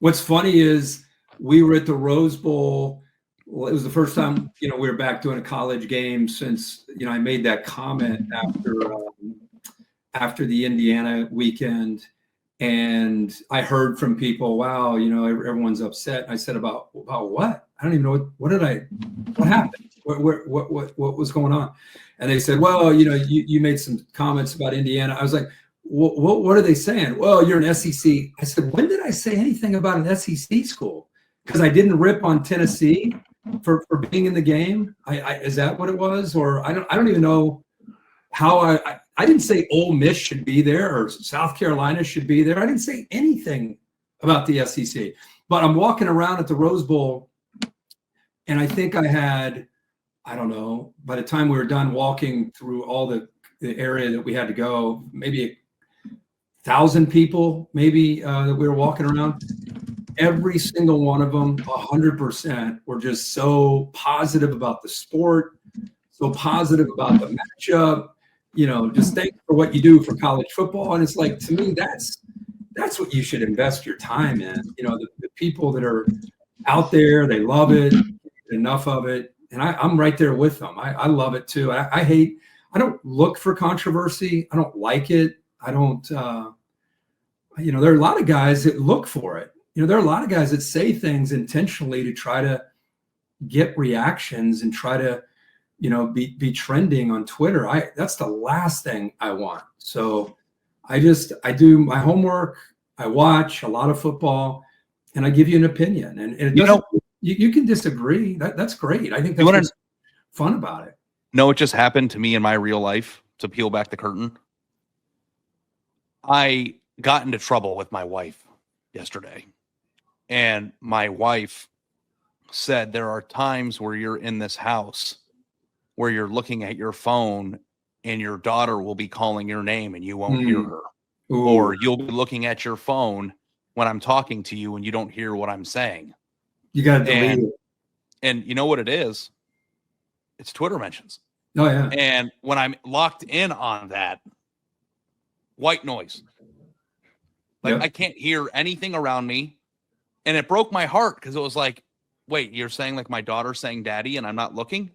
What's funny is we were at the Rose Bowl. Well, it was the first time, we were back doing a college game since, I made that comment after the Indiana weekend. And I heard from people, wow, everyone's upset. I said, about what? I don't even know what happened? What was going on? And they said, well, you made some comments about Indiana. I was like, what are they saying? Well, you're an SEC. I said, when did I say anything about an SEC school? Because I didn't rip on Tennessee for being in the game. Is that what it was? Or I don't even know how I didn't say Ole Miss should be there or South Carolina should be there. I didn't say anything about the SEC. But I'm walking around at the Rose Bowl, and I think I had, I don't know, by the time we were done walking through all the area that we had to go, maybe 1,000 people, maybe that we were walking around. Every single one of them, 100%, were just so positive about the sport, so positive about the matchup. Just thanks for what you do for college football. And it's like, to me, that's what you should invest your time in. The people that are out there, they love it, enough of it. And I'm right there with them. I love it too. I don't look for controversy. I don't like it. I don't, there are a lot of guys that look for it. There are a lot of guys that say things intentionally to try to get reactions and try to, be trending on Twitter. That's the last thing I want. So I do my homework. I watch a lot of football, and I give you an opinion. And you can disagree. That's great. I think that's what's fun about it. It just happened to me in my real life, to peel back the curtain. I got into trouble with my wife yesterday, and my wife said there are times where you're in this house where you're looking at your phone and your daughter will be calling your name and you won't hear her. Ooh. Or you'll be looking at your phone when I'm talking to you and you don't hear what I'm saying. You got to delete it. And you know what it is? It's Twitter mentions. Oh, yeah. And when I'm locked in on that, white noise. Like, I can't hear anything around me. And it broke my heart because it was like, wait, you're saying like my daughter's saying daddy and I'm not looking?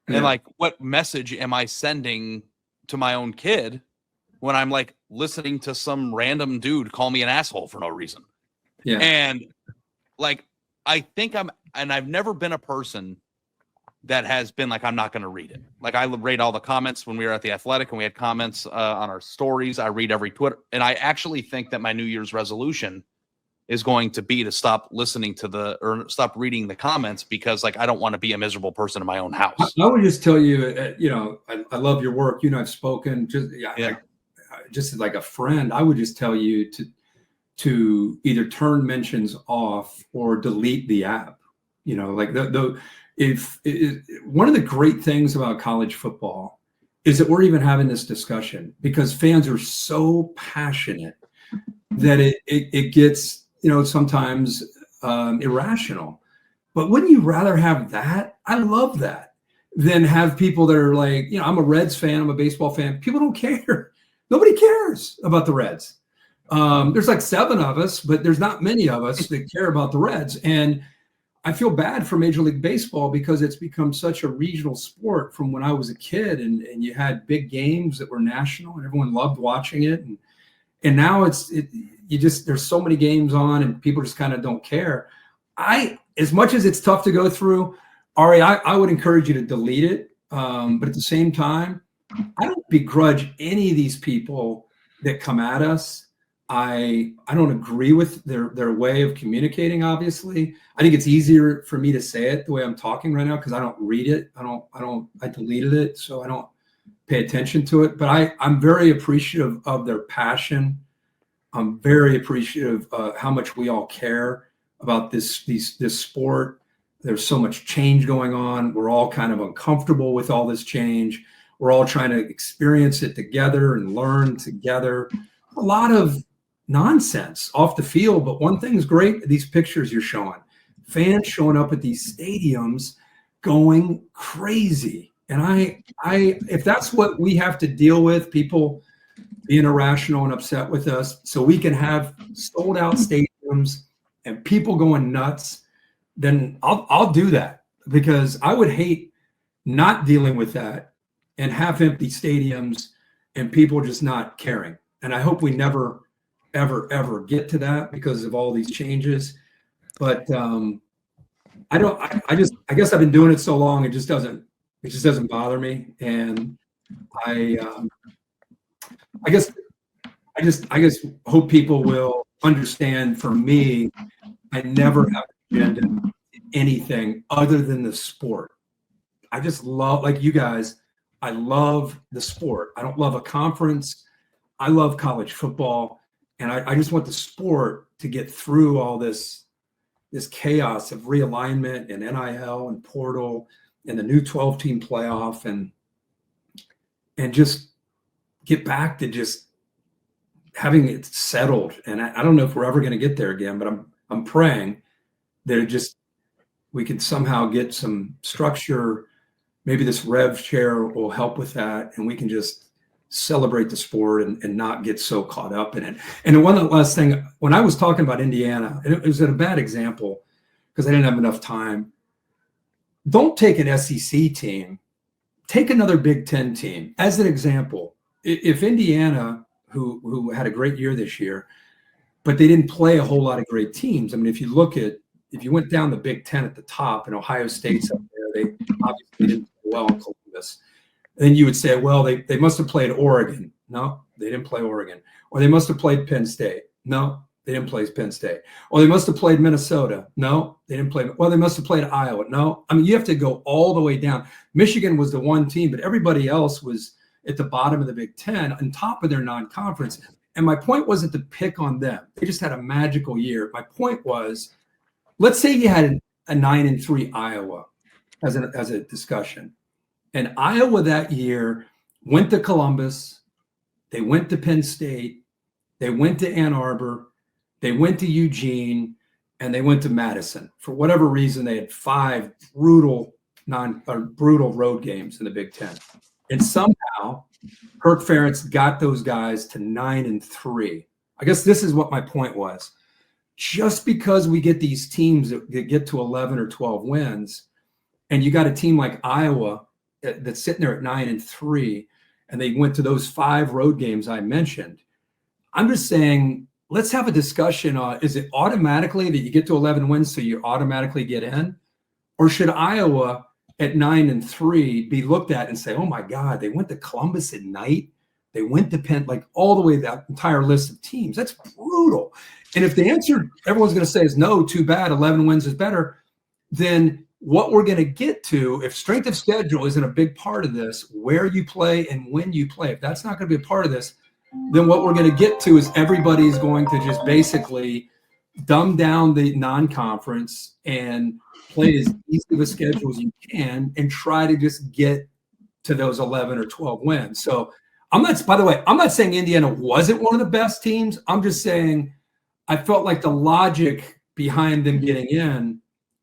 And like, what message am I sending to my own kid when I'm like listening to some random dude call me an asshole for no reason? Yeah. And like, I think I've never been a person that has been like, I'm not going to read it. Like, I read all the comments when we were at the Athletic and we had comments on our stories. I read every Twitter. And I actually think that my New Year's resolution is going to be to stop listening to or stop reading the comments, because like, I don't want to be a miserable person in my own house. I would just tell you, I love your work. I've spoken just like a friend. I would just tell you to either turn mentions off or delete the app. Like one of the great things about college football is that we're even having this discussion because fans are so passionate that it gets, sometimes irrational. But wouldn't you rather have that? I love that than have people that are like, I'm a Reds fan, I'm a baseball fan. People don't care. Nobody cares about the Reds. There's like 7 of us, but there's not many of us that care about the Reds. And I feel bad for Major League Baseball because it's become such a regional sport from when I was a kid, and you had big games that were national and everyone loved watching it. And now there's so many games on and people just kind of don't care. As much as it's tough to go through, Ari, I would encourage you to delete it. But at the same time, I don't begrudge any of these people that come at us. I don't agree with their way of communicating, obviously. I think it's easier for me to say it the way I'm talking right now because I don't read it. I deleted it, so I don't pay attention to it. But I'm very appreciative of their passion. I'm very appreciative of how much we all care about this sport. There's so much change going on. We're all kind of uncomfortable with all this change. We're all trying to experience it together and learn together. A lot of nonsense off the field, but one thing's great, these pictures you're showing. Fans showing up at these stadiums going crazy. And I if that's what we have to deal with, people being irrational and upset with us, so we can have sold out stadiums and people going nuts, then I'll do that, because I would hate not dealing with that and half empty stadiums and people just not caring. And I hope we never, ever get to that because of all these changes. But I guess I've been doing it so long, it just doesn't bother me. And I guess hope people will understand. For me, I never have an agenda anything other than the sport. I just love, like you guys, I love the sport. I don't love a conference. I love college football. And I just want the sport to get through all this chaos of realignment and NIL and portal and the new 12-team playoff, and just get back to just having it settled. And I don't know if we're ever going to get there again, but I'm praying that we can somehow get some structure. Maybe this rev share will help with that, and we can just celebrate the sport and not get so caught up in it. And one last thing, when I was talking about Indiana, and it was a bad example because I didn't have enough time. Don't take an SEC team, take another Big Ten team as an example. If Indiana, who had a great year this year, but they didn't play a whole lot of great teams. I mean, if you went down the Big Ten at the top and Ohio State's up there, they obviously didn't play well in Columbus. Then you would say, well, they must have played Oregon. No, they didn't play Oregon. Or they must have played Penn State. No, they didn't play Penn State. Or they must have played Minnesota. No, they didn't play. Well, they must have played Iowa. No, I mean, you have to go all the way down. Michigan was the one team, but everybody else was at the bottom of the Big Ten on top of their non-conference. And my point wasn't to pick on them. They just had a magical year. My point was, let's say you had a 9-3 Iowa as a discussion. And Iowa that year went to Columbus, they went to Penn State, they went to Ann Arbor, they went to Eugene, and they went to Madison. For whatever reason, they had 5 brutal road games in the Big Ten. And somehow, Kirk Herbstreit got those guys to 9-3. I guess this is what my point was. Just because we get these teams that get to 11 or 12 wins, and you got a team like Iowa that's sitting there at 9-3, and they went to those 5 road games I mentioned. I'm just saying, let's have a discussion on, is it automatically that you get to 11 wins so you automatically get in? Or should Iowa at 9-3 be looked at and say, oh my God, they went to Columbus at night, they went to Penn, like all the way that entire list of teams. That's brutal. And if the answer everyone's going to say is no, too bad, 11 wins is better, then what we're going to get to, if strength of schedule isn't a big part of this, where you play and when you play, if that's not going to be a part of this, then what we're going to get to is everybody's going to just basically dumb down the non-conference and play as easy of a schedule as you can and try to just get to those 11 or 12 wins. So by the way, I'm not saying Indiana wasn't one of the best teams. I'm just saying I felt like the logic behind them getting in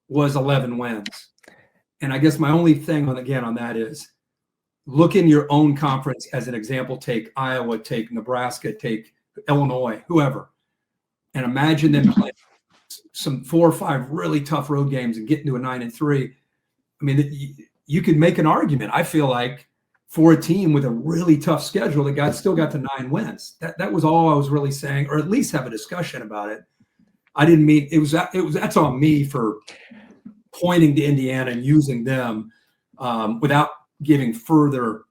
was 11 wins. And I guess my only thing on that is look in your own conference as an example. Take Iowa, take Nebraska, take Illinois, whoever, and imagine them playing some 4 or 5 really tough road games and getting to a 9-3. I mean, you could make an argument, I feel like, for a team with a really tough schedule that still got to 9 wins. That was all I was really saying, or at least have a discussion about it. I didn't mean that's on me for pointing to Indiana and using them without giving further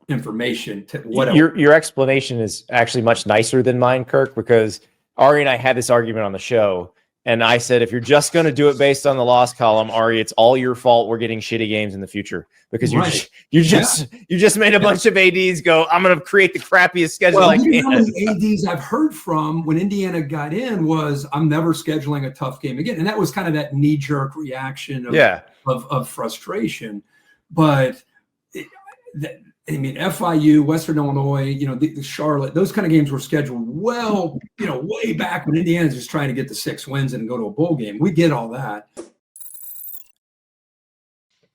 information to whatever. Your explanation is actually much nicer than mine, Kirk, because Ari and I had this argument on the show, and I said, if you're just going to do it based on the loss column, Ari, it's all your fault we're getting shitty games in the future because you just made a bunch of ADs go, I'm going to create the crappiest schedule I can. How many ADs I've heard from when Indiana got in was, I'm never scheduling a tough game again. And that was kind of that knee-jerk reaction of frustration. But FIU, Western Illinois, the Charlotte, those kind of games were scheduled well, way back when Indiana's just trying to get the 6 wins and go to a bowl game. We get all that.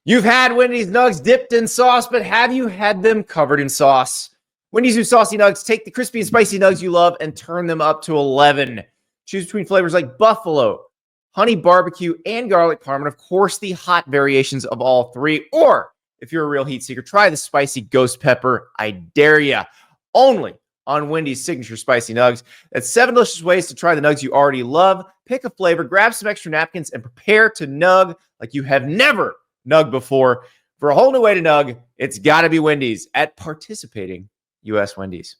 You've had Wendy's nugs dipped in sauce, but have you had them covered in sauce? Wendy's new saucy nugs take the crispy and spicy nugs you love and turn them up to 11. Choose between flavors like buffalo, honey barbecue, and garlic parm, and of course the hot variations of all three. Or if you're a real heat seeker, try the spicy ghost pepper. I dare ya. Only on Wendy's signature spicy nugs. That's 7 delicious ways to try the nugs you already love. Pick a flavor, grab some extra napkins, and prepare to nug like you have never nugged before. For a whole new way to nug, it's got to be Wendy's at participating U.S. Wendy's.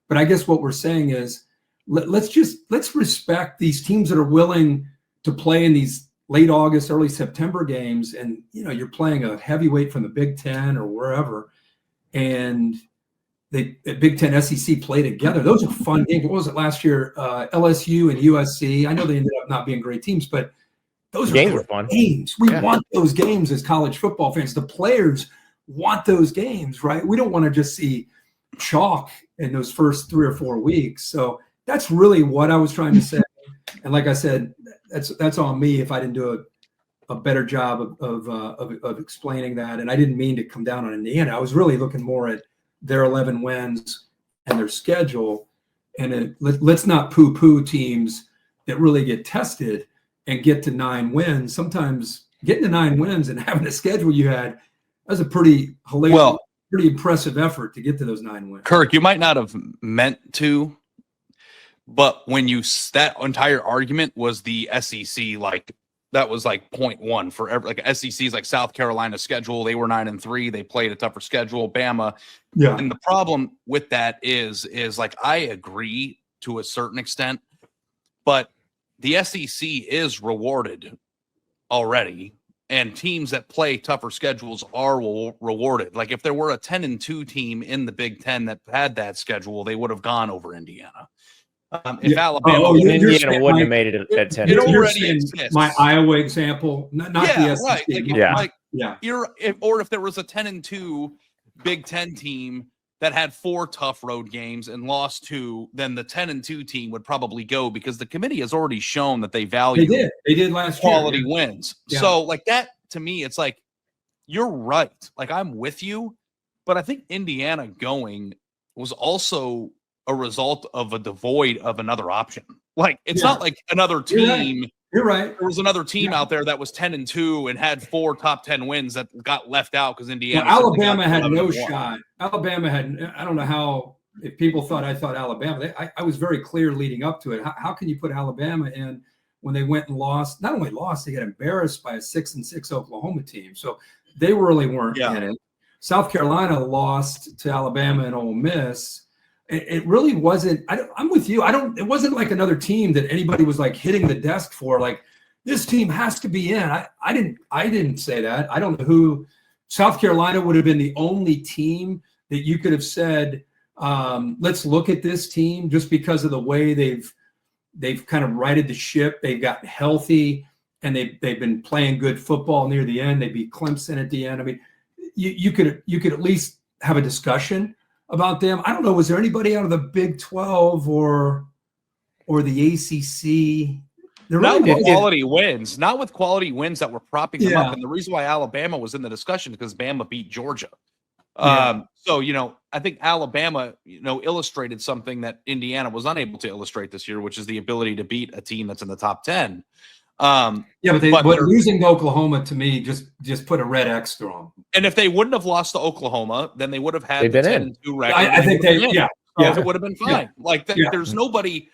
But I guess what we're saying is let's respect these teams that are willing to play in these late August, early September games. And, you're playing a heavyweight from the Big Ten or wherever. And the Big Ten SEC play together. Those are fun games. What was it last year? LSU and USC. I know they ended up not being great teams, but those games are were fun. Games. We want those games as college football fans. The players want those games, right? We don't want to just see chalk in those first 3 or 4 weeks. So that's really what I was trying to say. And like I said, that's on me if I didn't do a better job of explaining that. And I didn't mean to come down on Indiana. I was really looking more at their 11 wins and their schedule. And let's not poo-poo teams that really get tested and get to 9 wins. Sometimes getting to 9 wins and having the schedule you had, was a pretty hilarious, pretty impressive effort to get to those 9 wins. Kirk, you might not have meant to, but when that entire argument was the SEC, that was point one for every, SEC's South Carolina schedule. They were 9-3. They played a tougher schedule. Bama. Yeah. And the problem with that is I agree to a certain extent, but the SEC is rewarded already, and teams that play tougher schedules are rewarded. If there were a 10-2 team in the Big Ten that had that schedule, they would have gone over Indiana. If Alabama, Indiana wouldn't have made it at 10. It already exists. My Iowa example, not the SEC. Right. Or if there was a 10-2 Big Ten team that had 4 tough road games and lost 2, then the 10-2 team would probably go, because the committee has already shown that they value. They did last quality year. Wins. Yeah. So that to me, it's you're right. I'm with you, but I think Indiana going was also a result of a devoid of another option. It's not like another team. You're right. There was another team out there that was 10-2 and had 4 top 10 wins that got left out because Indiana. Well, Alabama had no shot. Alabama had. I don't know how. If people thought I thought Alabama, I was very clear leading up to it. How can you put Alabama in when they went and lost? Not only lost, they got embarrassed by a 6-6 Oklahoma team. So they really weren't in it. South Carolina lost to Alabama and Ole Miss. It really wasn't. I'm with you. It wasn't like another team that anybody was hitting the desk for. This team has to be in. I didn't say that. I don't know who. South Carolina would have been the only team that you could have said, let's look at this team, just because of the way they've kind of righted the ship. They've gotten healthy and they've been playing good football near the end. They beat Clemson at the end. I mean, you could at least have a discussion about them. I don't know. Was there anybody out of the Big 12 or the ACC? Not with quality wins. Not with quality wins that were propping them up. And the reason why Alabama was in the discussion is because Bama beat Georgia. So, I think Alabama, illustrated something that Indiana was unable to illustrate this year, which is the ability to beat a team that's in the top 10. But losing to Oklahoma, to me, just put a red X through them. And if they wouldn't have lost to Oklahoma, then they would have had the 10-2 record. I think it would have been fine. There's nobody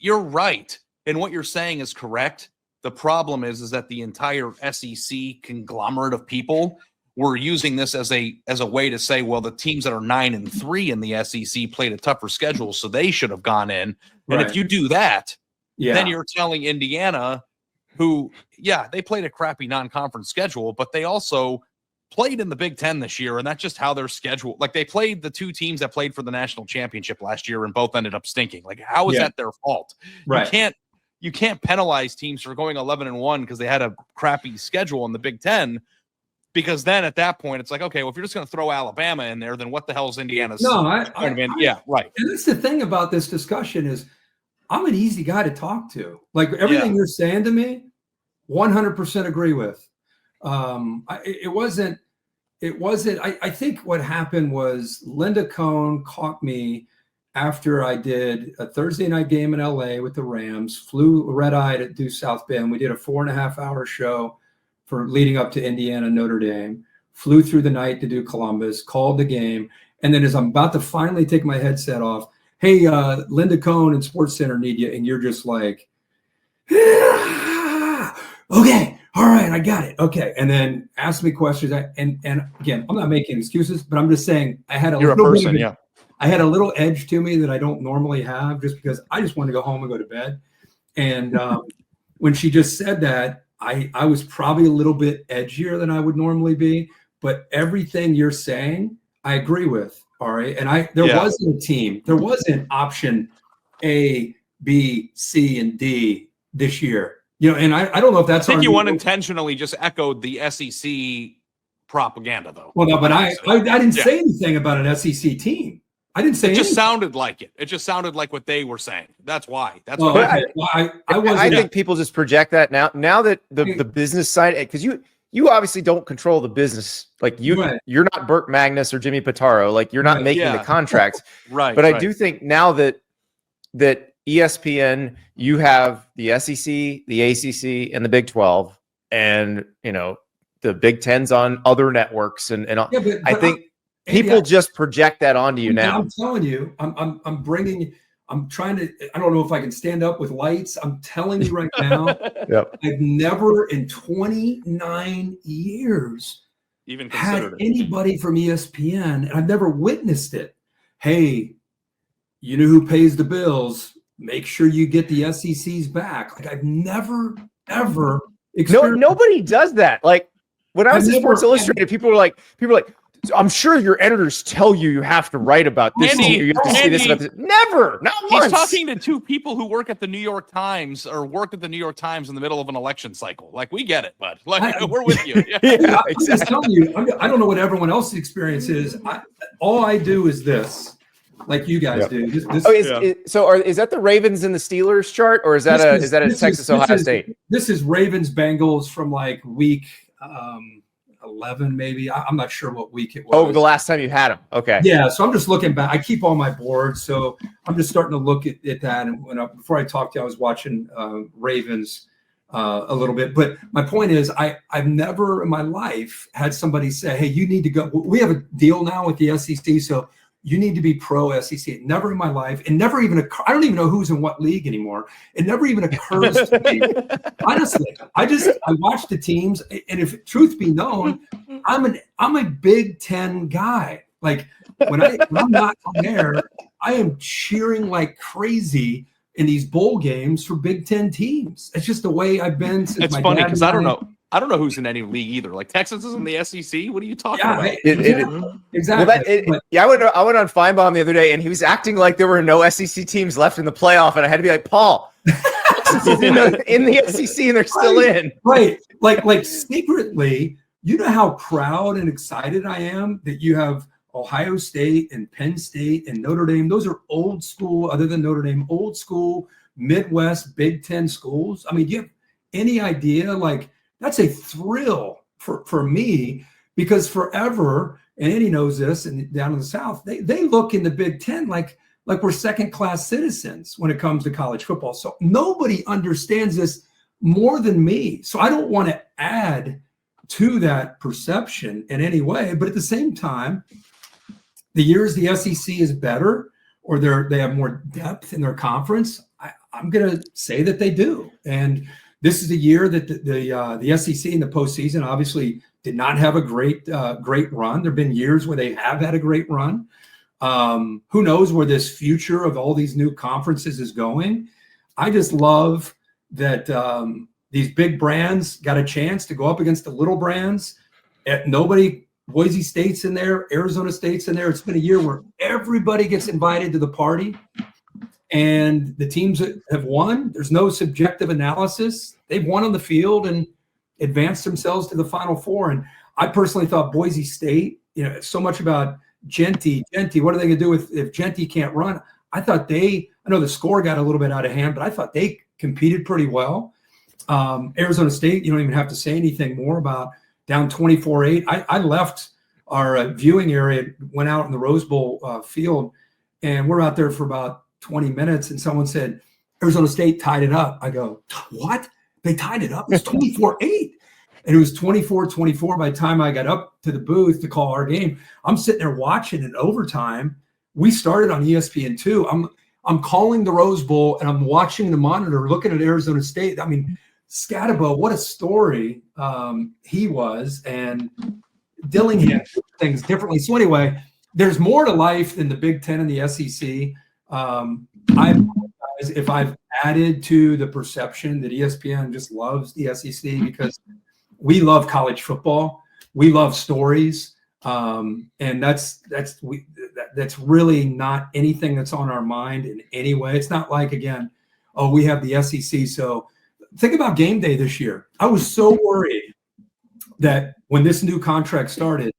you're right, and what you're saying is correct. The problem is that the entire SEC conglomerate of people were using this as a way to say, well, the teams that are 9-3 in the SEC played a tougher schedule, so they should have gone in. And if you do that, then you're telling Indiana, who, they played a crappy non-conference schedule, but they also played in the Big Ten this year, and that's just how their schedule. They played the 2 teams that played for the national championship last year, and both ended up stinking. How is that their fault? Right. You can't penalize teams for going 11-1 because they had a crappy schedule in the Big Ten. Because then at that point, it's okay, well, if you're just going to throw Alabama in there, then what the hell is Indiana's? Right. And that's the thing about this discussion is I'm an easy guy to talk to. Everything you're saying to me, 100% agree with. It wasn't. I think what happened was Linda Cohn caught me after I did a Thursday night game in LA with the Rams, flew red-eyed to do South Bend. We did a 4.5-hour show for leading up to Indiana, Notre Dame, flew through the night to do Columbus, called the game. And then as I'm about to finally take my headset off, hey, Linda Cohn and Sports Center need you. And you're just like, okay, all right, I got it. Okay. And then ask me questions. And again, I'm not making excuses, but I'm just saying I had a I had a little edge to me that I don't normally have, just because I just wanted to go home and go to bed. And when she just said that, I was probably a little bit edgier than I would normally be. But everything you're saying, I agree with, Ari. And there wasn't a team. There wasn't option A, B, C, and D this year. You know, and I don't know if that's. I think you unintentionally just echoed the SEC propaganda, though. Well, no, but I didn't say anything about an SEC team. I didn't say. It just sounded like it. It just sounded like what they were saying. That's why. That's well, why. okay. Well, I think people just project that now that the business side, because you obviously don't control the business. Like you're not Burt Magnus or Jimmy Pitaro. Like you're not making the contracts. Right. But I do think now that ESPN, you have the SEC, the ACC, and the Big 12, and the Big 10's on other networks, and I think people just project that onto you now. I'm telling you, I'm trying to. I don't know if I can stand up with lights. I'm telling you right now, I've never in 29 years even had anybody from ESPN, and I've never witnessed it. Hey, you know who pays the bills? Make sure you get the SEC's back. Like I've never ever experienced. Nobody does that. Like when I was in Sports Illustrated, people were like, I'm sure your editors tell you have to write about this. You have to say this about this. Never, not once. He's talking to two people who work at the New York Times or worked at the New York Times in the middle of an election cycle. Like we get it, bud. Like we're with you. Yeah, I'm just telling you. I don't know what everyone else's experience is. All I do is this. Like you guys do. Is that the Ravens and the Steelers chart, or is that a Texas Ohio State? This is Ravens Bengals from like week 11, maybe. I'm not sure what week it was. Oh, the last time you had them. Okay. Yeah. So I'm just looking back. I keep all my boards, so I'm just starting to look at that. And before I talked to you, I was watching Ravens a little bit. But my point is, I've never in my life had somebody say, "Hey, you need to go." We have a deal now with the SEC, so you need to be pro SEC. Never in my life. It never even occurred. I don't even know who's in what league anymore. It never even occurs to me. Honestly, I watch the teams, and if truth be known, I'm a Big Ten guy. Like when I'm not on there, I am cheering like crazy in these bowl games for Big Ten teams. It's just the way I've been since. It's funny because I don't know who's in any league either. Like Texas is in the SEC. What are you talking about? Exactly. Well, I went on Feinbaum the other day, and he was acting like there were no SEC teams left in the playoff, and I had to be like, Paul, in the SEC, and they're still in. Right. Like secretly, you know how proud and excited I am that you have Ohio State and Penn State and Notre Dame. Those are old school, other than Notre Dame, old school Midwest Big Ten schools. I mean, do you have any idea? Like, that's a thrill for me, because forever, and Andy knows this, and down in the South, they look in the Big Ten like we're second-class citizens when it comes to college football. So nobody understands this more than me. So I don't want to add to that perception in any way. But at the same time, the years the SEC is better, or they have more depth in their conference, I'm going to say that they do. And this is the year that the SEC in the postseason obviously did not have a great run. There have been years where they have had a great run. Who knows where this future of all these new conferences is going? I just love that these big brands got a chance to go up against the little brands. Boise State's in there, Arizona State's in there. It's been a year where everybody gets invited to the party. And the teams that have won, there's no subjective analysis. They've won on the field and advanced themselves to the Final Four. And I personally thought Boise State, so much about Genty. What are they going to do if Genty can't run? I thought I know the score got a little bit out of hand, but I thought they competed pretty well. Arizona State, you don't even have to say anything more about, down 24-8. I left our viewing area, went out in the Rose Bowl field, and we're out there for about 20 minutes, and someone said, Arizona State tied it up. I go, what? They tied it up? It was 24-8. And it was 24-24 by the time I got up to the booth to call our game. I'm sitting there watching in overtime. We started on ESPN2. I'm calling the Rose Bowl, and I'm watching the monitor, looking at Arizona State. I mean, Scatabo, what a story he was. And Dillingham did things differently. So anyway, there's more to life than the Big Ten and the SEC. I apologize if I've added to the perception that ESPN just loves the SEC, because we love college football. We love stories. And that's really not anything that's on our mind in any way. It's not like, again, oh, we have the SEC. So think about game day this year. I was so worried that when this new contract started,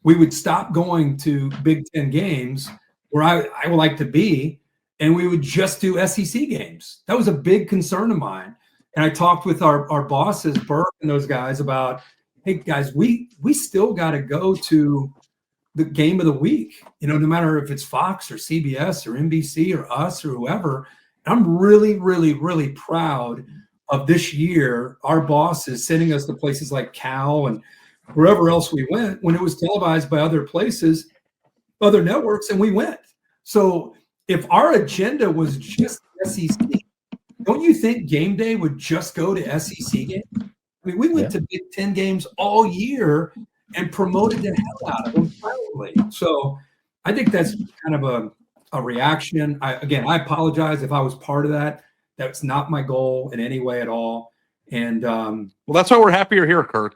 we would stop going to Big Ten games where I would like to be, and we would just do SEC games. That was a big concern of mine. And I talked with our bosses, Burke and those guys, about, hey, guys, we still got to go to the game of the week, no matter if it's Fox or CBS or NBC or us or whoever. And I'm really, really, really proud of this year, our bosses sending us to places like Cal and wherever else we went, when it was televised by other places, other networks, and we went. So if our agenda was just SEC, don't you think game day would just go to SEC games? I mean, we went to Big Ten games all year and promoted the hell out of them proudly. So I think that's kind of a reaction. I apologize if I was part of that. That's not my goal in any way at all. And well, that's why we're happy you're here, Kirk.